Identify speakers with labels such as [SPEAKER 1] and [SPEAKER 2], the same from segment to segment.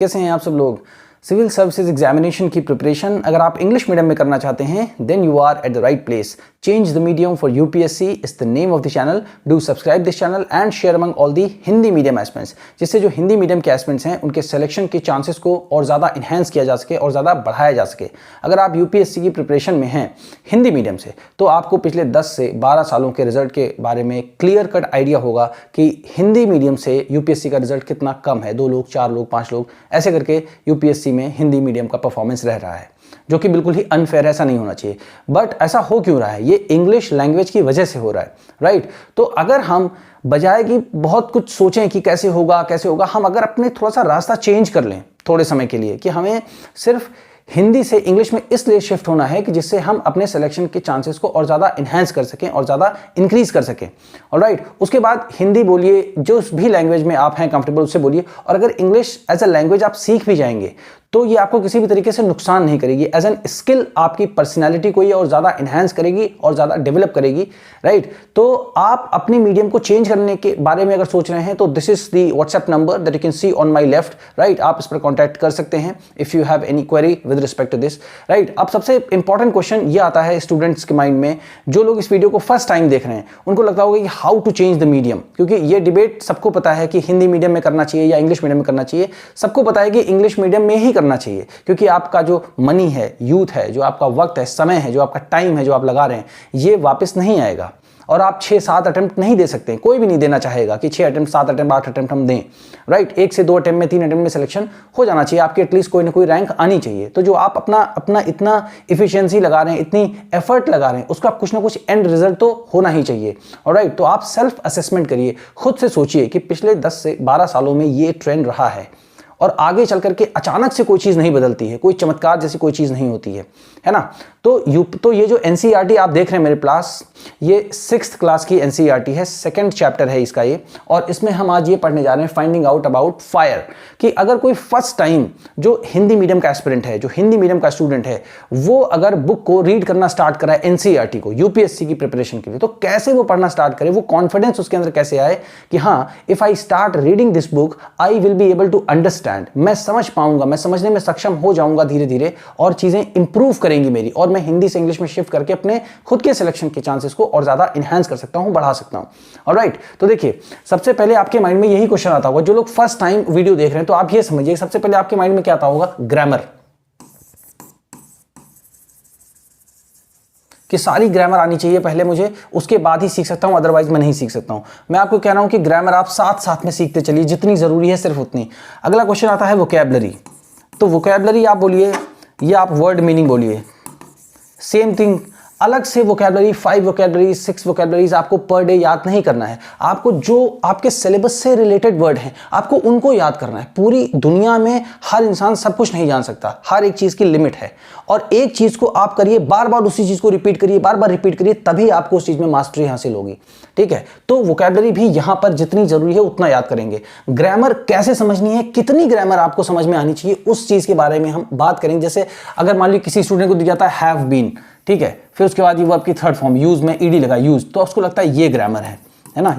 [SPEAKER 1] कैसे हैं आप सब लोग। सिविल सर्विसेज एग्जामिनेशन की प्रिपरेशन अगर आप इंग्लिश मीडियम में करना चाहते हैं then you are at the right place. Change the medium for UPSC is the name of the channel. Do subscribe this channel and share among all the Hindi medium aspirants, जिससे जो Hindi medium के aspirants हैं उनके selection के chances को और ज़्यादा enhance किया जा सके और ज़्यादा बढ़ाया जा सके। अगर आप यूपीएससी की प्रिपरेशन में हैं हिंदी मीडियम से तो आपको पिछले 10 से 12 सालों के रिजल्ट के बारे में क्लियर कट आइडिया होगा कि हिंदी मीडियम से यूपीएससी का रिजल्ट कितना कम है। 2 लोग, 4 लोग, 5 लोग ऐसे करके यूपीएससी में हिंदी मीडियम का परफॉर्मेंस रह रहा है, जो कि बिल्कुल ही अनफेयर, ऐसा नहीं होना चाहिए। बट ऐसा हो क्यों रहा है? ये इंग्लिश लैंग्वेज की वजह से हो रहा है, राइट। तो अगर हम बजाय कि बहुत कुछ सोचें कि कैसे होगा, हम अगर अपने थोड़ा सा रास्ता चेंज कर लें थोड़े समय के लिए कि हमें सिर्फ हिंदी से इंग्लिश में इसलिए शिफ्ट होना है कि जिससे हम अपने सिलेक्शन के चांसेस को और ज़्यादा इन्हेंस कर सकें और ज़्यादा इंक्रीज कर सकें, ऑलराइट। उसके बाद हिंदी बोलिए, जो भी लैंग्वेज में आप हैं कंफर्टेबल उससे बोलिए। और अगर इंग्लिश एज अ लैंग्वेज आप सीख भी जाएंगे तो ये आपको किसी भी तरीके से नुकसान नहीं करेगी। एज एन स्किल आपकी पर्सनैलिटी को ये और ज़्यादा इन्हेंस करेगी और ज़्यादा डेवलप करेगी, राइट। तो आप अपनी मीडियम को चेंज करने के बारे में अगर सोच रहे हैं तो this is the WhatsApp number that you can see on my left, right. आप इस पर कॉन्टैक्ट कर सकते हैं if you have any query with respect to this, right. अब सबसे इंपॉर्टेंट क्वेश्चन ये आता है स्टूडेंट्स के माइंड में, जो लोग इस वीडियो को फर्स्ट टाइम देख रहे हैं उनको लगता होगा कि how to change the medium, क्योंकि ये डिबेट सबको पता है कि हिंदी मीडियम में करना चाहिए या इंग्लिश मीडियम में करना चाहिए। सबको पता है कि इंग्लिश मीडियम में ही करना चाहिए, क्योंकि आपका जो मनी है, यूथ है, जो आपका वक्त है, समय है, जो आपका टाइम है, जो आप लगा रहे हैं, ये वापस नहीं आएगा। और आप 6-7 अटेम्प्ट नहीं दे सकते, कोई भी नहीं देना चाहेगा कि 6 अटेम्प्ट, 7 अटेम्प्ट, 8 अटेम्प्ट हम दें, राइट। 1 से 2 अटेम्प्ट में, 3 अटेम्प्ट में सिलेक्शन हो जाना चाहिए, आपकी एटलीस्ट कोई ना कोई रैंक आनी चाहिए। तो जो आप अपना इतना इफिशियंसी लगा रहे हैं, इतनी एफर्ट लगा रहे हैं, उसका कुछ ना कुछ एंड रिजल्ट तो होना ही चाहिए, ऑलराइट। तो आप सेल्फ असेसमेंट करिए, खुद से सोचिए कि पिछले 10 से 12 सालों में ये ट्रेंड रहा है और आगे चल करके अचानक से कोई चीज़ नहीं बदलती है, कोई चमत्कार जैसी कोई चीज़ नहीं होती है ना। तो ये जो एनसीईआरटी आप देख रहे हैं मेरे पास, ये 6th क्लास की एनसीईआरटी है, 2nd चैप्टर है इसका ये। और इसमें हम आज ये पढ़ने जा रहे हैं फाइंडिंग आउट अबाउट फायर, कि अगर कोई फर्स्ट टाइम जो हिंदी मीडियम का एस्पिरेंट है, जो हिंदी मीडियम का स्टूडेंट है, वो अगर बुक को रीड करना स्टार्ट करा है एनसीईआरटी को यूपीएससी की प्रिपरेशन के लिए, तो कैसे वो पढ़ना स्टार्ट करे, वो कॉन्फिडेंस उसके अंदर कैसे आए कि हाँ, if I start reading this book I will be able to understand, मैं समझ पाऊंगा, मैं समझने में सक्षम हो जाऊंगा धीरे धीरे और चीजें इंप्रूव करेंगी मेरी, और मैं हिंदी से इंग्लिश में शिफ्ट करके अपने खुद के सिलेक्शन के चांसेस को और ज्यादा इनहैंस कर सकता हूं, बढ़ा सकता हूं, ऑलराइट। तो देखिए, सबसे पहले आपके माइंड में यही क्वेश्चन आता होगा, जो लोग फर्स्ट टाइम वीडियो देख रहे हैं, तो आप ये समझिए सबसे पहले आपके माइंड में क्या आता होगा, ग्रामर, कि सारी ग्रामर आनी चाहिए पहले मुझे, उसके बाद ही सीख सकता हूं, अदरवाइज मैं नहीं सीख सकता हूं। मैं आपको कह रहा हूं कि ग्रामर आप साथ साथ में सीखते चलिए, जितनी जरूरी है सिर्फ उतनी। अगला क्वेश्चन आता है वोकैबुलरी, तो वोकैबुलरी आप बोलिए या आप वर्ड मीनिंग बोलिए, सेम थिंग। अलग से वोकैबुलरी 5 वोकैबुलरीज 6 वोकैबुलरीज आपको पर डे याद नहीं करना है। आपको जो आपके सिलेबस से रिलेटेड वर्ड हैं आपको उनको याद करना है। पूरी दुनिया में हर इंसान सब कुछ नहीं जान सकता, हर एक चीज़ की लिमिट है। और एक चीज़ को आप करिए, बार बार उसी चीज़ को रिपीट करिए, बार बार रिपीट करिए, तभी आपको उस चीज़ में मास्टरी हासिल होगी, ठीक है। तो वोकैबुलरी भी यहाँ पर जितनी जरूरी है उतना याद करेंगे। ग्रामर कैसे समझनी है, कितनी ग्रामर आपको समझ में आनी चाहिए, उस चीज़ के बारे में हम बात करेंगे। जैसे अगर मान लीजिए किसी स्टूडेंट को दिया जाता है हैव बीन, ठीक है, फिर उसके बाद ये वर्ब की थर्ड फॉर्म यूज में ईडी लगा, यूज, तो उसको लगता है ये ग्रामर है ना,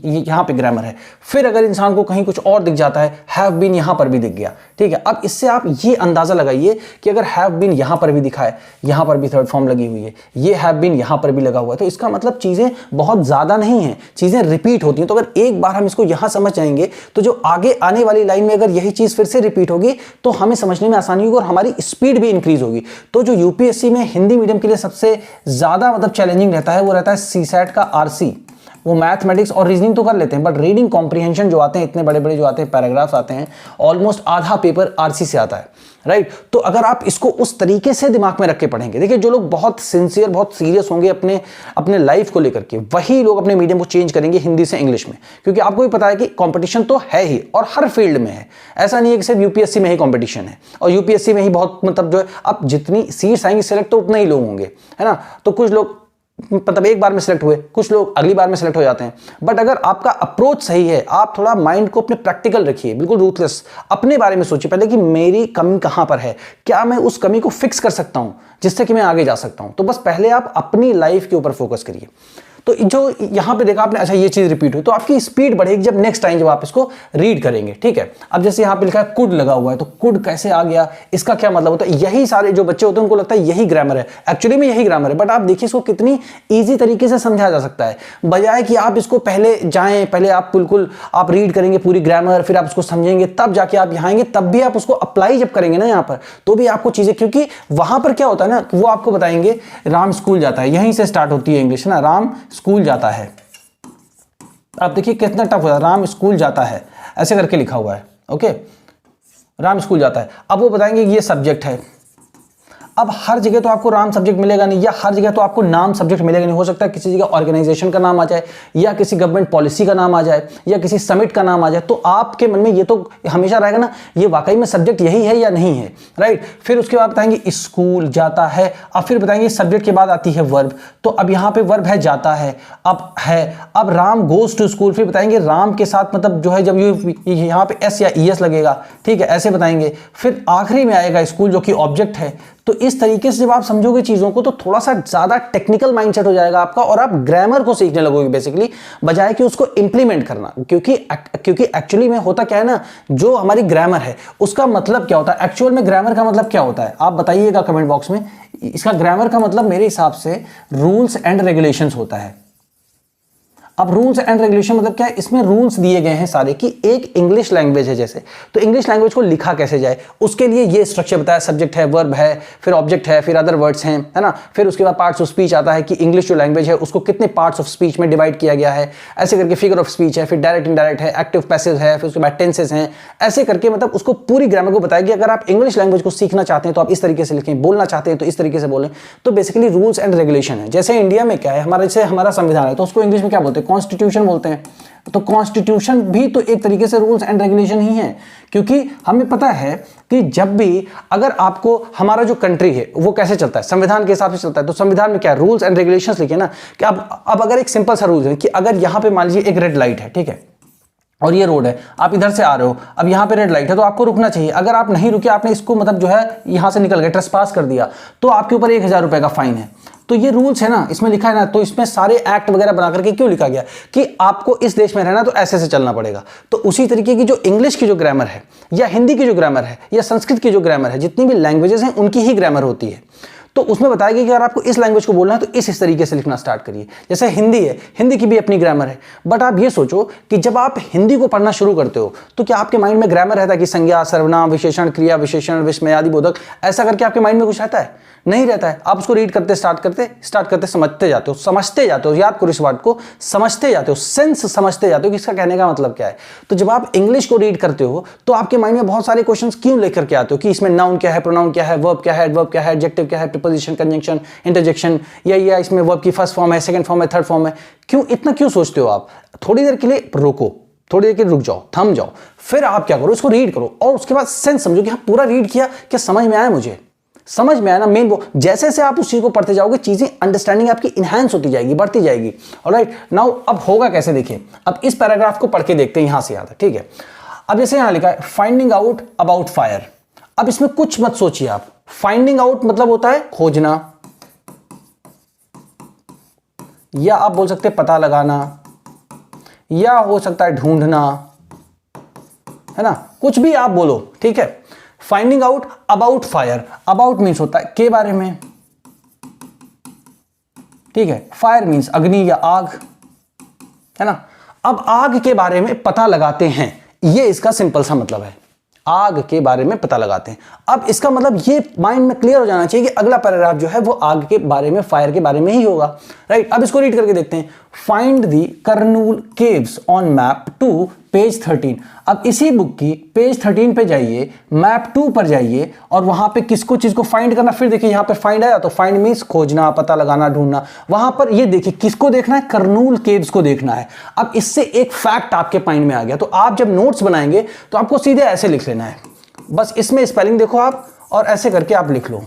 [SPEAKER 1] यहाँ पे ग्रामर है। फिर अगर इंसान को कहीं कुछ और दिख जाता है, हैव बीन यहाँ पर भी दिख गया, ठीक है। अब इससे आप ये अंदाजा लगाइए कि अगर हैव बीन यहाँ पर भी दिखा है, यहाँ पर भी थर्ड फॉर्म लगी हुई है, ये हैव बीन यहाँ पर भी लगा हुआ है, तो इसका मतलब चीज़ें बहुत ज़्यादा नहीं है, चीज़ें रिपीट होती हैं। तो अगर एक बार हम इसको यहाँ समझ जाएंगे तो जो आगे आने वाली लाइन में अगर यही चीज़ फिर से रिपीट होगी तो हमें समझने में आसानी होगी और हमारी स्पीड भी इंक्रीज होगी। तो जो यूपीएससी में हिंदी मीडियम के लिए सबसे ज़्यादा मतलब चैलेंजिंग रहता है वो रहता है सीसैट का आरसी। वो मैथमेटिक्स और रीजनिंग तो कर लेते हैं, बट रीडिंग कॉम्प्रिहेंशन जो आते हैं, इतने बड़े बड़े जो आते हैं, पैराग्राफ्स आते हैं, ऑलमोस्ट आधा पेपर आरसी से आता है, राइट। तो अगर आप इसको उस तरीके से दिमाग में रख के पढ़ेंगे, देखिए जो लोग बहुत सिंसियर, बहुत सीरियस होंगे अपने लाइफ को लेकर के, वही लोग अपने मीडियम को चेंज करेंगे हिंदी से इंग्लिश में, क्योंकि आपको भी पता है कि कंपटीशन तो है ही और हर फील्ड में है। ऐसा नहीं है कि सिर्फ यूपीएससी में ही कंपटीशन है और यूपीएससी में ही बहुत मतलब जो है, अब जितनी सीट्स आएंगी सिलेक्ट तो उतने ही लोग होंगे, है ना। तो कुछ लोग मतलब एक बार में सिलेक्ट हुए, कुछ लोग अगली बार में सिलेक्ट हो जाते हैं। बट अगर आपका अप्रोच सही है, आप थोड़ा माइंड को अपने प्रैक्टिकल रखिए, बिल्कुल रूथलेस, अपने बारे में सोचिए पहले कि मेरी कमी कहां पर है, क्या मैं उस कमी को फिक्स कर सकता हूं जिससे कि मैं आगे जा सकता हूं। तो बस पहले आप अपनी लाइफ के ऊपर फोकस करिए। तो जो यहाँ पे देखा आपने, अच्छा ये चीज रिपीट हुई, तो आपकी स्पीड बढ़ेगी जब नेक्स्ट टाइम जब आप इसको रीड करेंगे, ठीक है। अब जैसे यहाँ पे लिखा है कुड लगा हुआ है, तो कुड कैसे आ गया, इसका क्या मतलब होता है, यही सारे जो बच्चे होते हैं उनको लगता है यही ग्रामर है, एक्चुअली में यही ग्रामर है, बट आप देखिए इसको कितनी ईजी तरीके से समझाया जा सकता है, बजाय कि आप इसको पहले जाएं, पहले आप बिल्कुल आप रीड करेंगे पूरी ग्रामर, फिर आप उसको समझेंगे, तब जाके आप यहाँ आएंगे, तब भी आप उसको अप्लाई जब करेंगे ना यहाँ पर, तो भी आपको चीजें, क्योंकि वहां पर क्या होता है ना, वो आपको बताएंगे राम स्कूल जाता है, यहीं से स्टार्ट होती है इंग्लिश ना, राम स्कूल जाता है। आप देखिए कितना टफ होता है, राम स्कूल जाता है ऐसे करके लिखा हुआ है, ओके, राम स्कूल जाता है। अब वो बताएंगे ये सब्जेक्ट है, अब हर जगह तो आपको राम सब्जेक्ट मिलेगा नहीं, या हर जगह तो आपको नाम सब्जेक्ट मिलेगा नहीं, हो सकता है किसी जगह ऑर्गेनाइजेशन का नाम आ जाए, या किसी गवर्नमेंट पॉलिसी का नाम आ जाए, या किसी समिट का नाम आ जाए, तो आपके मन में ये तो हमेशा रहेगा ना, ये वाकई में सब्जेक्ट यही है या नहीं है, राइट। फिर उसके बाद बताएंगे स्कूल जाता है, अब फिर बताएंगे सब्जेक्ट के बाद आती है वर्ब, तो अब यहाँ पे वर्ब है जाता है, अब है, अब राम गोज टू स्कूल, फिर बताएंगे राम के साथ मतलब जो है जब यहाँ पे एस या ईएस लगेगा, ठीक है, ऐसे बताएंगे, फिर आखिरी में आएगा स्कूल जो कि ऑब्जेक्ट है। तो इस तरीके से जब आप समझोगे चीजों को तो थोड़ा सा ज्यादा टेक्निकल माइंडसेट हो जाएगा आपका, और आप ग्रामर को सीखने लगोगे बेसिकली, बजाय कि उसको इंप्लीमेंट करना, क्योंकि एक्चुअली में होता क्या है ना, जो हमारी ग्रामर है उसका मतलब क्या होता है, एक्चुअल में ग्रामर का मतलब क्या होता है, आप बताइएगा कमेंट बॉक्स में। इसका ग्रामर का मतलब मेरे हिसाब से रूल्स एंड रेगुलेशंस होता है। अब रूल्स एंड रेगुलेशन मतलब क्या है, इसमें रूल्स दिए गए हैं सारे कि एक इंग्लिश लैंग्वेज है जैसे, तो इंग्लिश लैंग्वेज को लिखा कैसे जाए, उसके लिए ये स्ट्रक्चर बताया, सब्जेक्ट है, वर्ब है, फिर ऑब्जेक्ट है, फिर अदर वर्ड्स हैं, है ना, फिर उसके बाद पार्ट्स ऑफ स्पीच आता है कि इंग्लिश जो लैंग्वेज है उसको कितने पार्ट्स ऑफ स्पीच में डिवाइड किया गया है, ऐसे करके फिगर ऑफ स्पीच है, फिर डायरेक्ट इनडायरेक्ट है, एक्टिव पैसिव है, फिर उसके बाद टेंसेस हैं, ऐसे करके मतलब उसको पूरी ग्रामर को बताया कि अगर आप इंग्लिश लैंग्वेज को सीखना चाहते हैं तो आप इस तरीके से लिखें, बोलना चाहते हैं तो इस तरीके से बोलें। तो बेसिकली रूल्स एंड रेगुलेशन है। जैसे इंडिया में क्या है, हमारा संविधान है, तो उसको इंग्लिश में क्या बोलते हैं, कॉन्स्टिट्यूशन बोलते हैं। तो कॉन्स्टिट्यूशन भी तो एक तरीके से रूल्स एंड रेगुलेशन ही है, क्योंकि हमें पता है कि जब भी अगर आपको हमारा जो कंट्री है वो कैसे चलता है, संविधान के हिसाब से चलता है, तो संविधान में क्या है, रूल्स एंड रेगुलेशंस लिखे ना, कि अब अगर एक सिंपल सा रूल है कि अगर यहां पे मान लीजिए एक रेड लाइट है, ठीक है, और ये रोड है, आप इधर से आ रहे हो, अब यहाँ पे रेड लाइट है तो आपको रुकना चाहिए, अगर आप नहीं रुके, आपने इसको मतलब जो है यहाँ से निकल गए, ट्रेसपास कर दिया, तो आपके ऊपर 1000 रुपए का फाइन है। तो ये रूल्स है ना, इसमें लिखा है ना, तो इसमें सारे एक्ट वगैरह बना करके क्यों लिखा गया कि आपको इस देश में रहना तो ऐसे से चलना पड़ेगा। तो उसी तरीके की जो इंग्लिश की जो ग्रामर है, या हिंदी की जो ग्रामर है, या संस्कृत की जो ग्रामर है, जितनी भी लैंग्वेजेस हैं उनकी ही ग्रामर होती है। तो उसमें बताया गया कि अगर आपको इस लैंग्वेज को बोलना है तो इस तरीके से लिखना स्टार्ट करिए। जैसे हिंदी है, हिंदी की भी अपनी ग्रामर है, बट आप ये सोचो कि जब आप हिंदी को पढ़ना शुरू करते हो तो क्या आपके माइंड में ग्रामर रहता है कि संज्ञा, सर्वनाम, विशेषण, क्रिया विशेषण, विस्मयादि बोधक, ऐसा करके आपके माइंड में कुछ रहता है? नहीं रहता है। आप उसको रीड करते स्टार्ट करते समझते जाते हो, याद करो इस वर्ड को, समझते जाते हो, सेंस समझते जाते हो कि इसका कहने का मतलब क्या है। तो जब आप इंग्लिश को रीड करते हो तो आपके माइंड में बहुत सारे क्वेश्चंस क्यों लेकर के आते हो कि इसमें नाउन क्या है, प्रोनाउन क्या है, वर्ब क्या है, एडवर्ब क्या है, एडजेक्टिव क्या है, प्रीपोजिशन, कंजंक्शन, इंटरजेक्शन, या इसमें वर्ब की फर्स्ट फॉर्म है, सेकंड फॉर्म है, थर्ड फॉर्म है, क्यों इतना क्यों सोचते हो आप? थोड़ी देर के लिए रुको, थोड़ी देर के लिए रुक जाओ, थम जाओ, फिर आप क्या करो, इसको रीड करो और उसके बाद सेंस समझो कि हाँ पूरा रीड किया, क्या समझ में आया, मुझे समझ में आया ना। मेन वो जैसे जैसे आप उस चीज को पढ़ते जाओगे चीजें अंडरस्टैंडिंग आपकी इनहैंस होती जाएगी, बढ़ती जाएगी। ऑलराइट, नाउ अब होगा कैसे, देखिए अब इस पैराग्राफ को पढ़ के देखते हैं, यहां से याद है, ठीक है। अब जैसे यहां लिखा है फाइंडिंग आउट अबाउट फायर। अब इसमें कुछ मत सोचिए आप, फाइंडिंग आउट मतलब होता है खोजना, या आप बोल सकते हैं पता लगाना, या हो सकता है ढूंढना, है ना, कुछ भी आप बोलो, ठीक है। Finding out about fire, about means होता है के बारे में, ठीक है। फायर मीन्स अग्नि या आग, है ना। अब आग के बारे में पता लगाते हैं, ये इसका सिंपल सा मतलब है, आग के बारे में पता लगाते हैं। अब इसका मतलब ये माइंड में क्लियर हो जाना चाहिए कि अगला पैराग्राफ जो है वो आग के बारे में, फायर के बारे में ही होगा, राइट। अब इसको रीड करके देखते हैं। Find the Kurnool caves on map 2 page 13। अब इसी बुक की पेज 13 पे जाइए, मैप 2 पर जाइए और वहां पे किसको चीज को फाइंड करना, फिर देखिए यहां पे फाइंड आया, तो फाइंड मींस खोजना, पता लगाना, ढूंढना। वहां पर ये देखिए किसको देखना है, कर्नूल केव्स को देखना है। अब इससे एक फैक्ट आपके माइंड में आ गया, तो आप जब नोट्स बनाएंगे तो आपको सीधे ऐसे लिख लेना है, बस इसमें स्पेलिंग देखो आप और ऐसे करके आप लिख लो।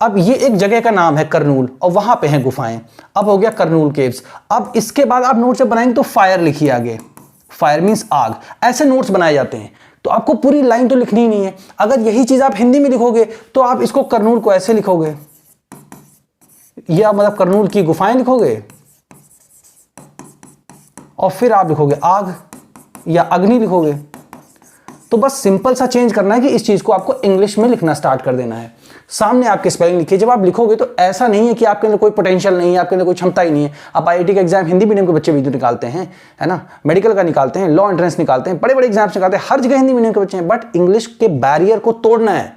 [SPEAKER 1] अब ये एक जगह का नाम है कर्नूल और वहां पे हैं गुफाएं, अब हो गया कर्नूल केव्स। अब इसके बाद आप नोट्स जब बनाएंगे तो फायर लिखिए आगे, फायर मींस आग, ऐसे नोट्स बनाए जाते हैं। तो आपको पूरी लाइन तो लिखनी ही नहीं है। अगर यही चीज आप हिंदी में लिखोगे तो आप इसको कर्नूल को ऐसे लिखोगे, या मतलब करनूल की गुफाएं लिखोगे और फिर आप लिखोगे आग या अग्नि लिखोगे। तो बस सिंपल सा चेंज करना है कि इस चीज को आपको इंग्लिश में लिखना स्टार्ट कर देना है। सामने आपके स्पेलिंग लिखिए। जब आप लिखोगे तो ऐसा नहीं है कि आपके अंदर कोई पोटेंशियल नहीं है, आपके अंदर कोई क्षमता ही नहीं है। आप आईआईटी का एग्जाम हिंदी मीडियम के बच्चे भी तो निकालते हैं, है ना, मेडिकल का निकालते हैं, लॉ एंट्रेंस निकालते हैं, बड़े बड़े एग्जाम्स निकालते हैं, हर जगह हिंदी मीडियम के बच्चे हैं। बट इंग्लिश के बैरियर को तोड़ना है,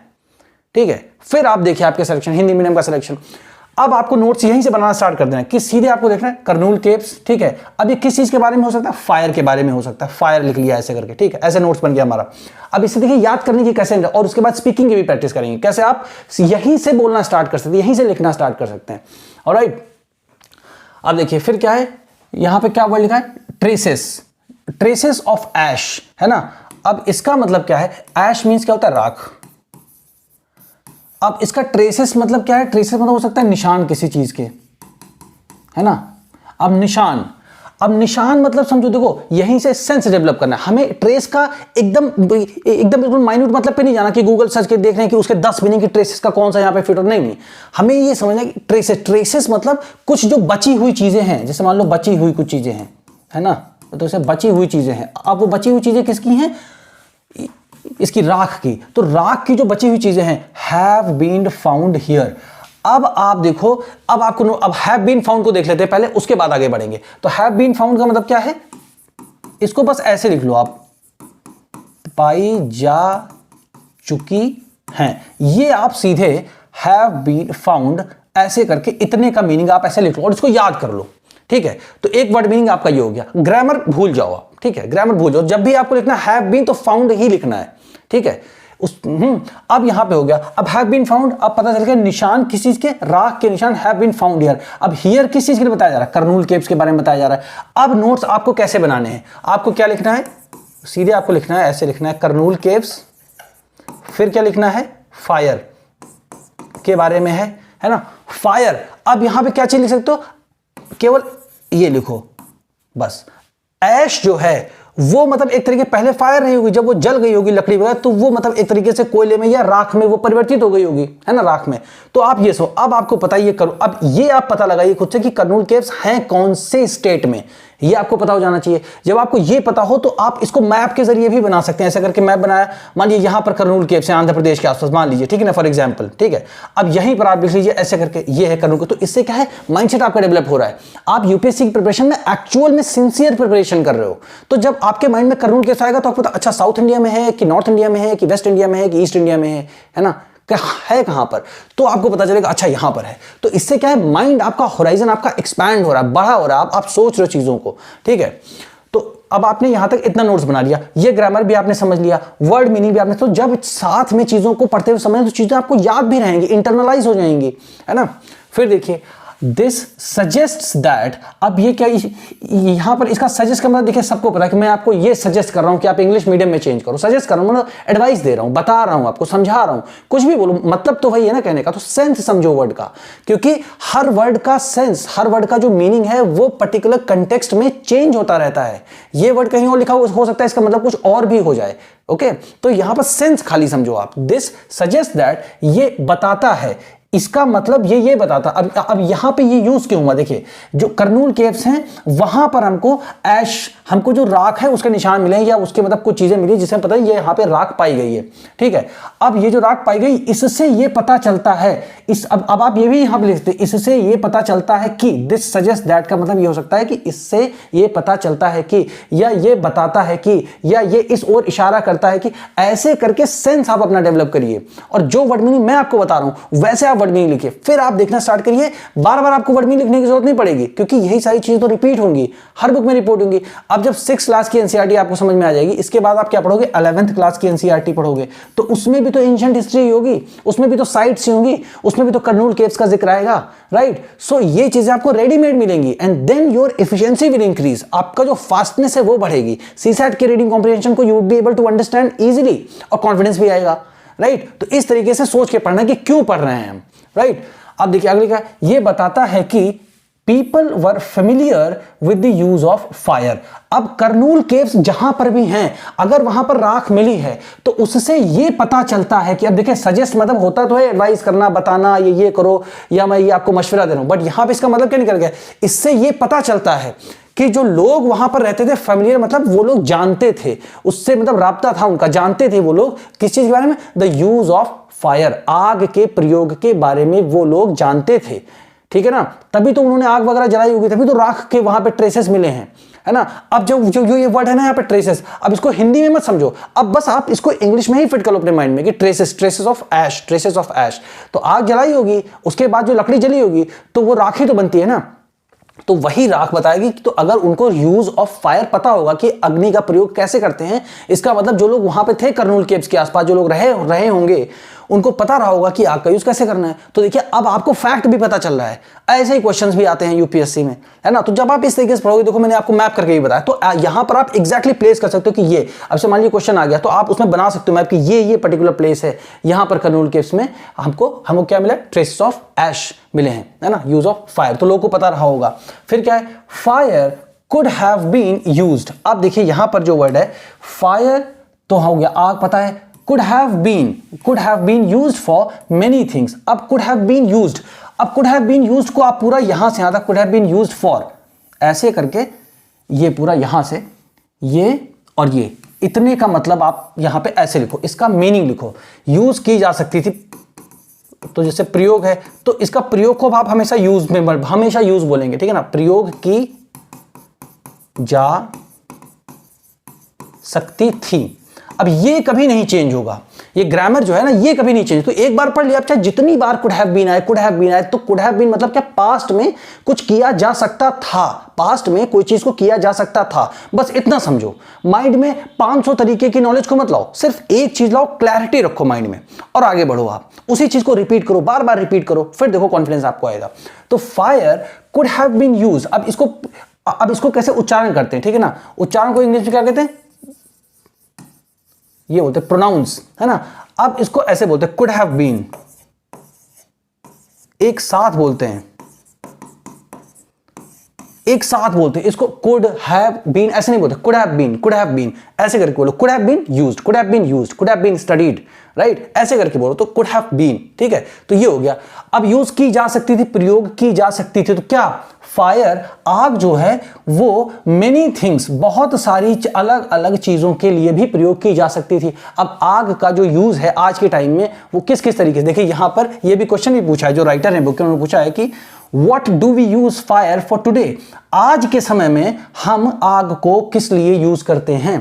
[SPEAKER 1] ठीक है। फिर आप देखिए आपके सिलेक्शन, हिंदी मीडियम का सिलेक्शन। अब आपको नोट्स यहीं से बनाना स्टार्ट कर देना है कि सीधे आपको देखना है करनूल केव्स, ठीक है। अब ये किस चीज के बारे में हो सकता है? फायर के बारे में हो सकता है। फायर लिख लिया ऐसे करके, ठीक है, ऐसे नोट्स बन गया हमारा। अब इसे देखिए याद करने की कैसे, और उसके बाद स्पीकिंग की भी प्रैक्टिस करेंगे, कैसे आप यहीं से बोलना स्टार्ट कर सकते हैं, यहीं से लिखना स्टार्ट कर सकते हैं। ऑलराइट, अब देखिए फिर क्या है, यहां पे क्या वर्ड लिखा है? ट्रेसेस, ट्रेसेस ऑफ ऐश, है ना। अब इसका मतलब क्या है? ऐश मींस क्या होता है? राख। अब इसका ट्रेसेस मतलब क्या है? ट्रेसेस मतलब हो सकता है निशान किसी चीज के, है ना। अब निशान, अब निशान मतलब समझो, देखो यहीं से सेंस डेवलप करना है हमें। ट्रेस का एकदम बिल्कुल माइन्यूट मतलब पे नहीं जाना कि गूगल सर्च के देख रहे हैं कि उसके 10 मीनिंग की ट्रेसेस का कौन सा यहाँ पे फिट हो, नहीं। हमें ये समझना है कि ट्रेसेस मतलब कुछ जो बची हुई चीजें हैं। जैसे मान लो बची हुई कुछ चीजें हैं, है ना, तो इसे बची हुई चीजें हैं। अब वो बची हुई चीजें किसकी हैं? इसकी राख की। तो राख की जो बची हुई चीजें हैं, हैव बीन फाउंड हियर। अब आप देखो, अब आपको अब हैव बीन फाउंड को देख लेते हैं पहले, उसके बाद आगे बढ़ेंगे। तो हैव बीन फाउंड का मतलब क्या है? इसको बस ऐसे लिख लो आप, पाई जा चुकी हैं। ये आप सीधे हैव बीन फाउंड ऐसे करके इतने का मीनिंग आप ऐसे लिख लो और इसको याद कर लो, ठीक है। तो एक वर्ड मीनिंग आपका ये हो गया। ग्रामर भूल जाओ आप, ठीक है, ग्रामर भूल जाओ। जब भी आपको लिखना हैव बीन तो फाउंड ही लिखना है, ठीक है। अब यहां पे हो गया, अब हैव बीन फाउंड। अब पता चल गया निशान किस चीज के? राख के निशान, हैव बीन फाउंड हियर। अब हियर किस चीज के लिए बताया जा रहा है? करनूल केव्स के बारे में बताया जा रहा है। अब नोट्स आपको कैसे बनाने हैं? आपको क्या लिखना है? सीधे आपको लिखना है, ऐसे लिखना है करनूल केव्स, फिर क्या लिखना है? फायर के बारे में है ना, फायर। अब यहां पे क्या चीज लिख सकते हो? केवल ये लिखो बस। ऐश जो है वो मतलब एक तरीके पहले फायर नहीं होगी, जब वो जल गई होगी लकड़ी वगैरह, तो वो मतलब एक तरीके से कोयले में या राख में वो परिवर्तित हो गई होगी, है ना, राख में। तो आप ये सो, अब आपको पता ये करो, अब ये आप पता लगाइए खुद से कि करनूल केव्स हैं कौन से स्टेट में, ये आपको पता हो जाना चाहिए। जब आपको ये पता हो तो आप इसको मैप के जरिए भी बना सकते हैं। ऐसा करके मैप बनाया, मान लीजिए यहां पर करनूल केव्स है आंध्र प्रदेश के आसपास, मान लीजिए, ठीक है ना, फॉर एग्जांपल, ठीक है। अब यहीं पर आप लिख लीजिए ऐसे करके, ये है करनूल। तो इससे क्या है? माइंडसेट आपका डेवलप हो रहा है। आप यूपीएससी की प्रिपरेशन में एक्चुअल में सिंसियर प्रिपरेशन कर रहे हो। तो जब आपके माइंड में करनूल केव्स आएगा तो आपको पता, अच्छा साउथ इंडिया में है कि नॉर्थ इंडिया में है कि वेस्ट इंडिया में है कि ईस्ट इंडिया में है ना, है कहां पर, तो आपको पता चलेगा अच्छा यहां पर है। तो इससे क्या है? माइंड आपका, होराइजन आपका एक्सपैंड हो रहा है, बड़ा हो रहा है, आप सोच रहे हो चीजों को, ठीक है। तो अब आपने यहां तक इतना नोट्स बना लिया, ये ग्रामर भी आपने समझ लिया, वर्ड मीनिंग भी आपने। तो जब साथ में चीजों को पढ़ते हुए समझें तो चीजें आपको याद भी रहेंगी, इंटरनलाइज हो जाएंगी, है ना। फिर देखिए दिस सजेस्ट्स दैट, अब ये क्या, यहां पर इसका सजेस्ट का मतलब देखिए सबको पता है कि मैं आपको ये सजेस्ट कर रहा हूं कि आप इंग्लिश मीडियम में चेंज करो। सजेस्ट कर रहा हूं मतलब एडवाइस दे रहा हूं, बता रहा हूं, आपको समझा रहा हूं, कुछ भी बोलो, मतलब तो वही है ना कहने का। तो सेंस समझो वर्ड का, क्योंकि हर वर्ड का सेंस, हर वर्ड का जो मीनिंग है वो पर्टिकुलर कंटेक्स्ट में चेंज होता रहता है। ये वर्ड कहीं और लिखा हो सकता है, इसका मतलब कुछ और भी हो जाए, ओके। तो यहां पर सेंस खाली समझो आप। दिस सजेस्ट दैट, ये बताता है, इसका मतलब ये बताता। अब यहां पे ये यूज क्यों हुआ? देखिए जो करनूल केव्स हैं वहां पर हमको ऐश, हमको जो राख है उसके निशान मिले या उसके मतलब कुछ चीजें मिली जिससे पता है ये यहां पे राख पाई गई है, ठीक है। अब ये जो राख पाई गई, इससे ये पता चलता है, अब आप ये भी यहां पे लिखते, इससे ये पता चलता है कि, दिस सजेस्ट दैट का मतलब ये हो सकता है कि इससे ये पता चलता है कि, या ये बताता है कि, या ये इस ओर इशारा करता है कि, ऐसे करके सेंस आप अपना डेवलप करिए। और जो वर्ड मीनिंग मैं आपको बता रहा हूं वैसे आप वर्ड मीनिंग लिखिए, फिर आप देखना स्टार्ट करिए। बार बार आपको वर्ड मीनिंग लिखने की जरूरत नहीं पड़ेगी, क्योंकि यही सारी चीजें तो रिपीट होंगी, हर बुक में रिपोर्ट होंगी। अब जब 6 क्लास की एनसीईआरटी आपको समझ में आ जाएगी, इसके बाद आप क्या पढ़ोगे? 11th क्लास की एनसीईआरटी पढ़ोगे, तो उसमें भी तो एंशिएंट हिस्ट्री होगी, उसमें भी तो साइट्स होंगी, उसमें भी तो करनूल केव्स का जिक्र आएगा, राइट। सो ये चीजें आपको रेडीमेड मिलेंगी, and then your efficiency will increase, आपका जो फास्टनेस है वो बढ़ेगी। सीसैट के रीडिंग कॉम्प्रिहेंशन को you would be able to understand easily, और कॉन्फिडेंस भी आएगा, राइट। तो इस तरीके से सोच के पढ़ना कि क्यों पढ़ रहे हैं हम, राइट। अब देखिए अगले क्या, ये बताता है कि people were familiar with the use of fire. अब कर्नूल केव्स जहां पर भी हैं, अगर वहां पर राख मिली है तो उससे ये पता चलता है कि, अब देखिए सजेस्ट मतलब होता तो है एडवाइस करना, बताना ये करो या मैं ये आपको मशवरा दे रहा हूं, बट यहां पे इसका मतलब क्या निकल गया, इससे ये पता चलता है कि जो लोग वहां पर रहते थे फेमिलियर मतलब वो लोग जानते थे, उससे मतलब राब्ता था उनका, जानते थे वो लोग किस चीज के बारे में, द यूज ऑफ फायर, आग के प्रयोग के बारे में वो लोग जानते थे, ठीक है ना, तभी तो उन्होंने आग वगैरह जलाई होगी, तभी तो राख के वहां पे ट्रेसेस मिले हैं, है ना। अब जो ये वर्ड है ना यहाँ पे ट्रेसेस, अब इसको हिंदी में मत समझो, अब बस आप इसको इंग्लिश में ही फिट करो अपने माइंड में कि traces of ash, traces of ash, तो आग जलाई होगी, उसके बाद जो लकड़ी जली होगी तो वो राख ही तो बनती है ना, तो वही राख बताएगी। तो अगर उनको यूज ऑफ फायर पता होगा कि अग्नि का प्रयोग कैसे करते हैं, इसका मतलब जो लोग वहां पे थे कर्नूल केव्स के आसपास, जो लोग रहे होंगे, उनको पता रहा होगा कि आग का यूज कैसे करना है। तो देखिए अब आपको फैक्ट भी पता चल रहा है, ऐसे ही क्वेश्चंस भी आते हैं यूपीएससी में, है ना। तो जब आप इस तरीके से पढ़ोगे, देखो मैंने आपको मैप करके भी बताया, तो यहां पर आप एग्जैक्टली प्लेस कर सकते हो कि ये, अब से मान लीजिए क्वेश्चन आ गया तो आप उसमें बना सकते हो मैप कि ये पर्टिकुलर प्लेस है, यहां पर कर्नूल केव्स में हमको क्या मिला, ट्रेसेस ऑफ ऐश मिले हैं, है ना, यूज ऑफ फायर, तो लोगों को पता रहा होगा। फिर क्या है, fire could have been used. अब देखिए यहां पर जो वर्ड है फायर तो हो गया, आग पता है, could have been used for many things। अब could have been used, अब could have been used को आप पूरा यहां से यहां तक could have been used for ऐसे करके, ये पूरा यहां से ये और ये इतने का मतलब आप यहां पे ऐसे लिखो, इसका मीनिंग लिखो, यूज की जा सकती थी, तो जैसे प्रयोग है तो इसका प्रयोग को आप हमेशा यूज में, हमेशा यूज बोलेंगे, ठीक है ना, प्रयोग की जा सकती थी। अब ये कभी नहीं चेंज होगा, ये ग्रामर जो है ना ये कभी नहीं चेंज, तो एक बार पढ़ लिया, आप चाहे जितनी बार कुड हैव बीन आए, तो कुड हैव बीन मतलब क्या, पास्ट में कुछ किया जा सकता था, पास्ट में कोई चीज को किया जा सकता था, बस इतना समझो। माइंड में 500 तरीके की नॉलेज को मत लाओ, सिर्फ एक चीज लाओ, क्लैरिटी रखो माइंड में और आगे बढ़ो, आप उसी चीज को रिपीट करो, बार बार रिपीट करो, फिर देखो कॉन्फिडेंस आपको आएगा। तो fire could have been use, अब इसको कैसे उच्चारण करते हैं, ठीक है ना, उच्चारण को इंग्लिश में क्या कहते हैं, ये बोलते हैं प्रोनाउंस, है ना। अब इसको ऐसे बोलते हैं कुड हैव बीन, एक साथ बोलते हैं, एक साथ बोलते हैं इसको, कुड हैव बीन ऐसे नहीं बोलते, कुड हैव बीन ऐसे करके बोलो, could have been used, could have been used, could have been studied, right, ऐसे करके बोलो तो कुड हैव बीन, ठीक है। तो ये हो गया। अब यूज की जा सकती थी, प्रयोग की जा सकती थी, तो क्या, फायर, आग जो है वो मेनी थिंग्स, बहुत सारी अलग अलग चीजों के लिए भी प्रयोग की जा सकती थी। अब आग का जो यूज है आज के टाइम में वो किस किस तरीके से, देखिए यहां पर ये भी क्वेश्चन भी पूछा है, जो राइटर है बुक उन्होंने पूछा है कि what do we use fire for today, आज के समय में हम आग को किस लिए यूज करते हैं,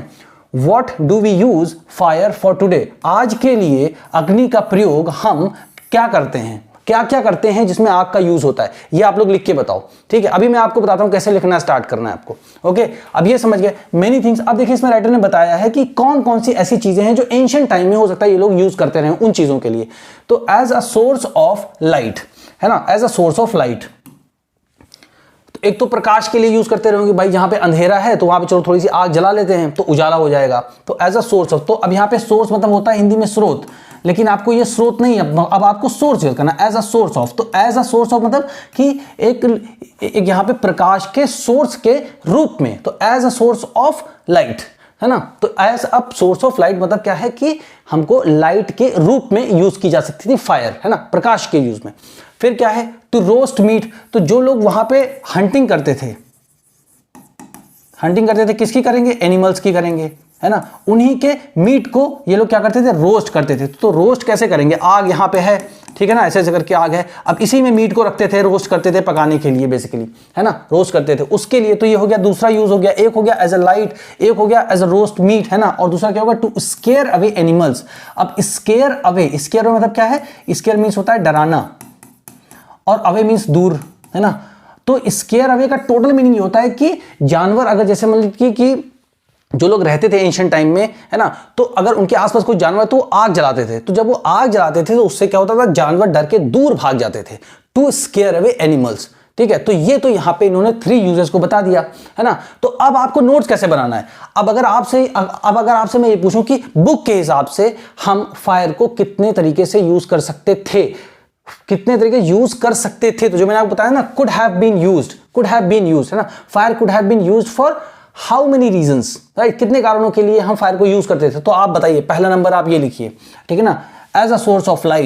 [SPEAKER 1] what do we use fire for today, आज के लिए अग्नि का प्रयोग हम क्या करते हैं, क्या क्या करते हैं जिसमें आग का यूज होता है, ये आप लोग लिख के बताओ, ठीक है। अभी मैं आपको बताता हूं कैसे लिखना स्टार्ट करना है आपको, ओके। अब ये समझ गए मेनी थिंग्स। अब देखिए इसमें राइटर ने बताया है कि कौन कौन सी ऐसी चीजें हैं जो एंशिएंट टाइम में हो सकता है ये लोग यूज करते रहे उन चीजों के लिए। तो as a source of light, है ना, as a source of light, तो एक तो प्रकाश के लिए यूज करते रहोगे, भाई जहां पे अंधेरा है तो वहां पे चलो थोड़ी सी आग जला लेते हैं तो उजाला हो जाएगा, तो एज अ सोर्स ऑफ। तो अब यहाँ पे सोर्स मतलब होता है हिंदी में स्रोत, लेकिन आपको ये स्रोत नहीं, अब आपको सोर्स यूज करना, एज अ सोर्स ऑफ। तो एज अ सोर्स ऑफ मतलब कि एक यहाँ पे प्रकाश के सोर्स के रूप में, तो as a source of light, है ना। तो as a source of light मतलब क्या है कि हमको लाइट के रूप में यूज की जा सकती थी फायर, है ना, प्रकाश के यूज में। फिर क्या है, टू रोस्ट मीट, तो जो लोग वहां पे हंटिंग करते थे, किसकी करेंगे, एनिमल्स की करेंगे, है ना, उन्हीं के मीट को ये लोग क्या करते थे, रोस्ट करते थे। तो रोस्ट कैसे करेंगे, आग यहाँ पे है, ठीक है ना, ऐसे ऐसे करके आग है, अब इसी में मीट को रखते थे, रोस्ट करते थे पकाने के लिए बेसिकली, है ना, रोस्ट करते थे उसके लिए। तो ये हो गया दूसरा यूज हो गया, एक हो गया एज अ लाइट, एक हो गया एज अ रोस्ट मीट, है ना, और दूसरा क्या होगा, टू स्केयर अवे एनिमल्स। अब स्केयर अवे मतलब क्या है, स्केयर मीन्स होता है डराना और अवे मीन्स दूर, है ना। तो स्केयर अवे का टोटल मीनिंग ये होता है कि जानवर अगर जैसे मतलब कि जो लोग रहते थे एंशिएंट टाइम में, है ना, तो अगर उनके आसपास कोई जानवर तो वो आग जलाते थे, तो जब वो आग जलाते थे तो उससे क्या होता था, जानवर डर के दूर भाग जाते थे, टू स्केयर अवे एनिमल्स, ठीक है। तो ये तो यहां पे इन्होंने 3 यूजेस को बता दिया, है ना। तो अब आपको नोट्स कैसे बनाना है, अब अगर आपसे मैं ये पूछूं कि बुक के हिसाब से हम फायर को कितने तरीके से यूज कर सकते थे, कितने तरीके यूज कर सकते थे, तो जो मैंने आपको बताया ना, could have been used, could have been used, है ना, fire could have been used for how many reasons, right, कितने कारणों के लिए हम फायर को यूज करते थे। तो आप बताइए, पहला नंबर आप ये लिखिए, ठीक है ना, as a source of light,